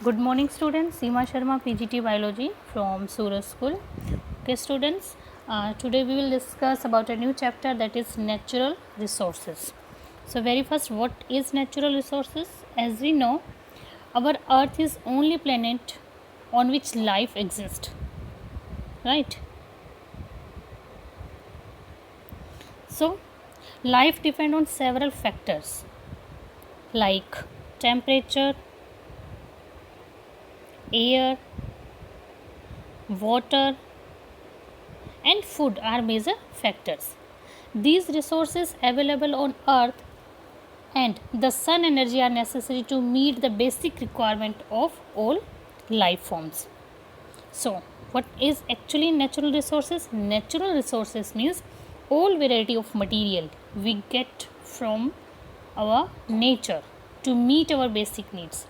Good morning students, Seema Sharma PGT Biology from Suraj School. Okay students, today we will discuss about a new chapter that is natural resources. So very first, what is natural resources? As we know, our earth is only planet on which life exists, right? So life depends on several factors like temperature, air, water and food are major factors. These resources available on earth and the sun energy are necessary to meet the basic requirement of all life forms. So what is actually natural resources? Natural resources means all variety of material we get from our nature to meet our basic needs.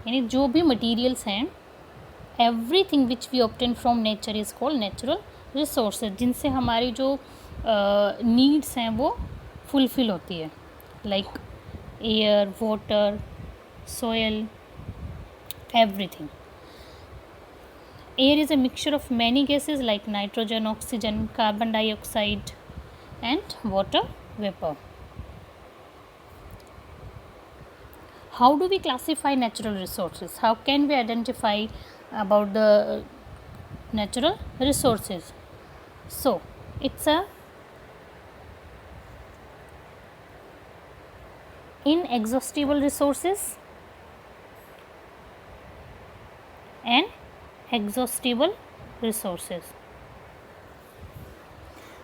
यानी जो भी materials हैं, everything which we obtain from nature is called natural resources, जिनसे हमारी जो needs हैं वो fulfill होती है, like air, water, soil, everything. Air is a mixture of many gases like nitrogen, oxygen, carbon dioxide and water vapor. How do we classify natural resources? How can we identify about the natural resources? So it's a inexhaustible resources and exhaustible resources.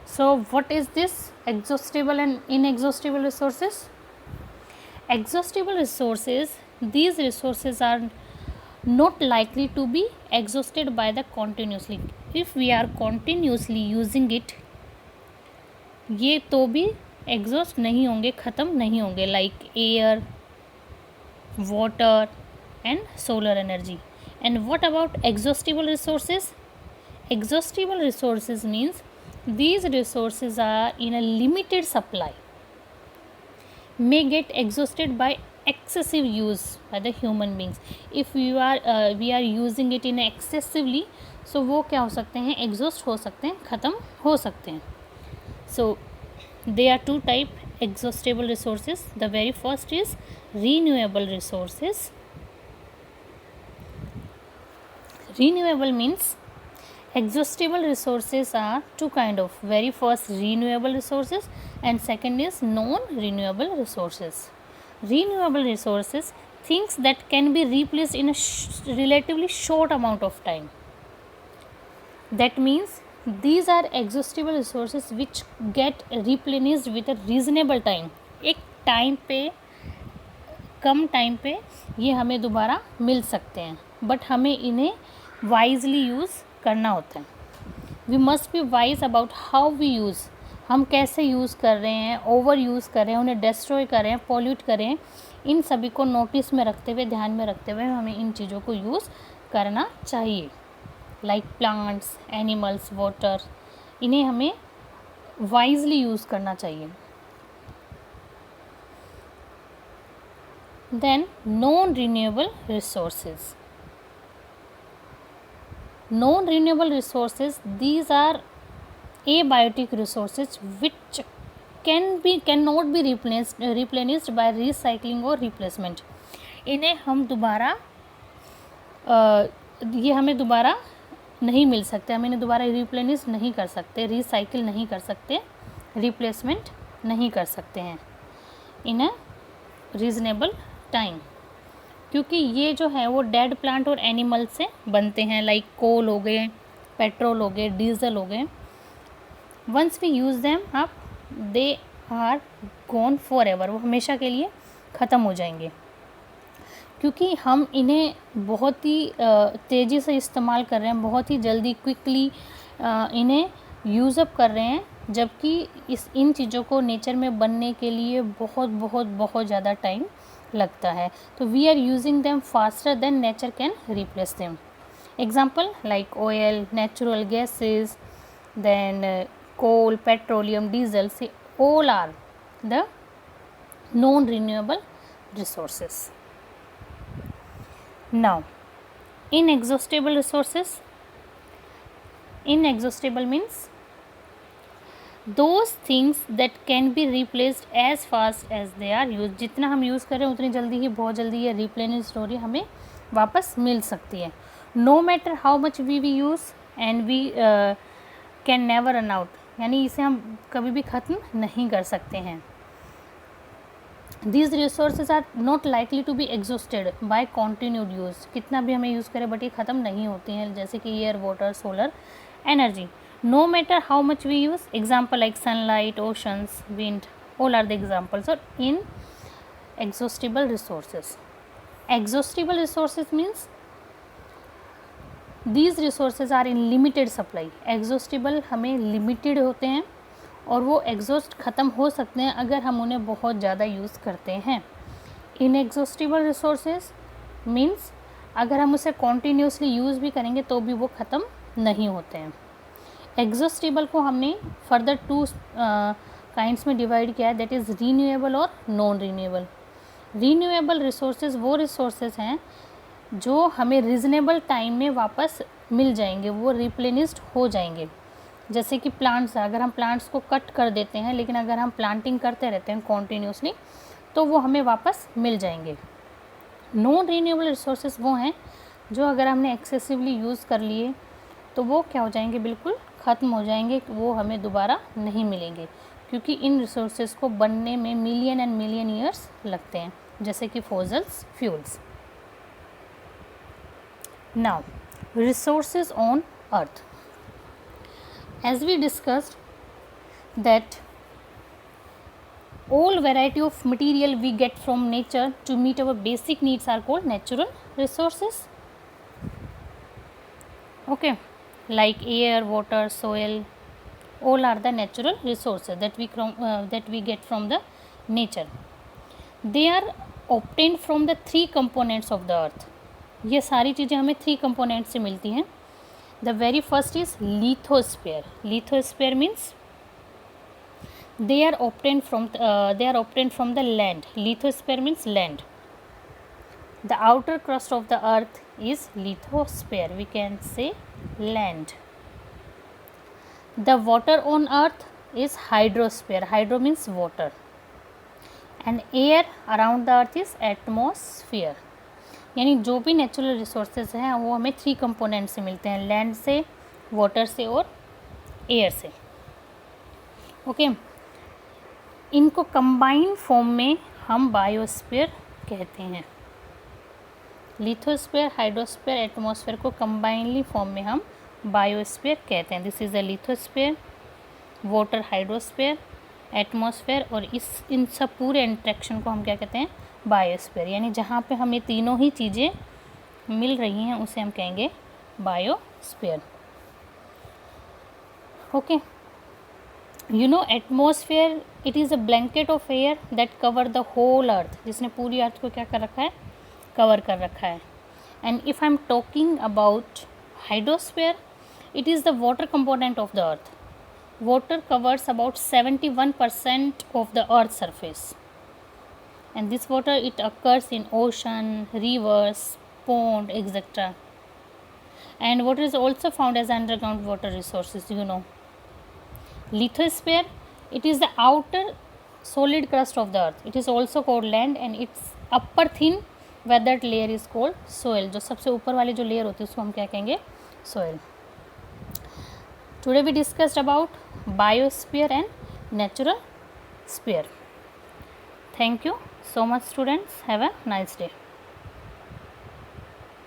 So what is this exhaustible and inexhaustible resources? Exhaustible resources, these resources are not likely to be exhausted by the continuously. If we are continuously using it, ये तो भी exhaust नहीं होंगे, ख़त्म नहीं होंगे, like air, water and solar energy. And what about exhaustible resources? Exhaustible resources means these resources are in a limited supply, may get exhausted by excessive use by the human beings. If we are using it in excessively, so वो क्या हो सकते हैं, exhaust हो सकते हैं, ख़त्म हो सकते हैं. So there are two type exhaustible resources. The very first is renewable resources. Renewable means exhaustible resources are two kind of. Very first renewable resources and second is non-renewable resources. Renewable resources, things that can be replaced in a relatively short amount of time. That means these are exhaustible resources which get replenished with a reasonable time. एक time पे, कम time पे ये हमें दोबारा मिल सकते हैं, but हमें इन्हें वाइजली यूज़ करना होता है. We must be wise about how we use, हम कैसे यूज़ कर रहे हैं, ओवर यूज़ कर रहे हैं, उन्हें डिस्ट्रॉय कर रहे हैं, पॉल्यूट कर रहे हैं. इन सभी को नोटिस में रखते हुए, ध्यान में रखते हुए हमें इन चीज़ों को यूज़ करना चाहिए. लाइक प्लांट्स, एनिमल्स, वाटर, इन्हें हमें वाइजली यूज़ करना चाहिए. Then non renewable resources. Non-renewable resources, these are abiotic resources which cannot be replenished by recycling or replacement. इन्हें हम दोबारा ये हमें दोबारा नहीं मिल सकते, हम इन्हें दोबारा रिप्लेनिश नहीं कर सकते, रिसाइकिल नहीं कर सकते, रिप्लेसमेंट नहीं कर सकते हैं इन अ रीज़नेबल टाइम, क्योंकि ये जो है वो डेड प्लांट और एनिमल से बनते हैं, लाइक कोल हो गए, पेट्रोल हो गए, डीजल हो गए. Once we use them up, they are gone forever, वो हमेशा के लिए ख़त्म हो जाएंगे, क्योंकि हम इन्हें बहुत ही तेज़ी से इस्तेमाल कर रहे हैं, बहुत ही जल्दी क्विकली इन्हें यूज़अप कर रहे हैं, जबकि इन चीज़ों को नेचर में बनने के लिए बहुत बहुत बहुत ज़्यादा टाइम लगता है. तो we are using them faster than nature can replace them. Example like oil, natural gases, then coal, petroleum, diesel, see all are the non renewable resources. Now inexhaustible resources. Inexhaustible means those things that can be replaced as fast as they are used. जितना हम use कर रहे हैं उतनी जल्दी ही, बहुत जल्दी ये रिप्लेनिश हो रही है, हमें वापस मिल सकती है. No matter how much we use and we can never run out, यानी इसे हम कभी भी ख़त्म नहीं कर सकते हैं. These resources are not likely to be exhausted by continued use. कितना भी हमें यूज़ करें बट ये ख़त्म नहीं होती हैं, जैसे कि air, water, solar energy. No matter how much we use, example like sunlight, oceans, wind, all are the examples or inexhaustible resources. Exhaustible resources means these resources are in limited supply. Exhaustible हमें limited होते हैं और वो exhaust ख़त्म हो सकते हैं अगर हम उन्हें बहुत ज़्यादा यूज़ करते हैं. इनएग्जॉस्टिबल रिसोर्सेज मीन्स अगर हम उसे कॉन्टीन्यूसली यूज़ भी करेंगे तो भी वो ख़त्म नहीं होते हैं. एग्जॉस्टिबल को हमने फर्दर 2 काइंड्स में डिवाइड किया है, दैट इज़ रीन्यूएबल और नॉन रीन्यूएबल. रीन्यूएबल रिसोर्सेज वो रिसोर्सेज हैं जो हमें रीज़नेबल टाइम में वापस मिल जाएंगे, वो रिप्लेनिस्ड हो जाएंगे. जैसे कि प्लांट्स, अगर हम प्लांट्स को कट कर देते हैं लेकिन अगर हम प्लांटिंग करते रहते हैं कॉन्टीन्यूसली तो वो हमें वापस मिल जाएंगे. नॉन रीन्यूएबल रिसोर्सेज वो हैं जो अगर हमने एक्सेसिवली यूज़ कर लिए तो वो क्या हो जाएंगे, बिल्कुल ख़त्म हो जाएंगे, वो हमें दोबारा नहीं मिलेंगे, क्योंकि इन रिसोर्सेज को बनने में मिलियन एंड मिलियन ईयर्स लगते हैं, जैसे कि fossils fuels. Now resources on earth. As we discussed that all variety of material we get from nature to meet our basic needs are called natural resources. Okay, like air, water, soil, all are the natural resources that we get from the nature. They are obtained from the 3 components of the earth. ये सारी चीज़ें हमें 3 components से मिलती हैं. The very first is lithosphere. Lithosphere means they are obtained from the land. Lithosphere means land. The outer crust of the earth is lithosphere. We can say land. The water on earth is hydrosphere. Hydro means water. And air around the earth is atmosphere. यानी जो भी natural resources हैं वो हमें 3 component से मिलते हैं, land से, वाटर से और एयर से. ओके, इनको कंबाइंड फॉर्म में हम बायोस्फीयर कहते हैं. लिथोस्फीयर, हाइड्रोस्फीयर, एटमॉस्फेयर को कंबाइनली फॉर्म में हम बायोस्फीयर कहते हैं. This is the lithosphere, water, hydrosphere, atmosphere, और इन सब पूरे इंट्रैक्शन को हम क्या कहते हैं, बायोस्फीयर. यानी जहाँ पे हमें तीनों ही चीज़ें मिल रही हैं उसे हम कहेंगे biosphere. Okay, you know atmosphere it is a blanket of air that cover the whole earth. जिसने पूरी अर्थ को क्या कर रखा है, कवर कर रखा है. And if I am talking about hydrosphere, it is the water component of the earth. Water covers about 71% of the earth's surface, and this water it occurs in ocean, rivers, pond, etc. And water is also found as underground water resources, you know. Lithosphere, it is the outer solid crust of the earth. It is also called land, and its upper thin weathered layer is called soil. जो सबसे ऊपर वाली जो layer होती है उसको हम क्या कहेंगे, soil. Today we discussed about biosphere and natural sphere. Thank you so much students. Have a nice day.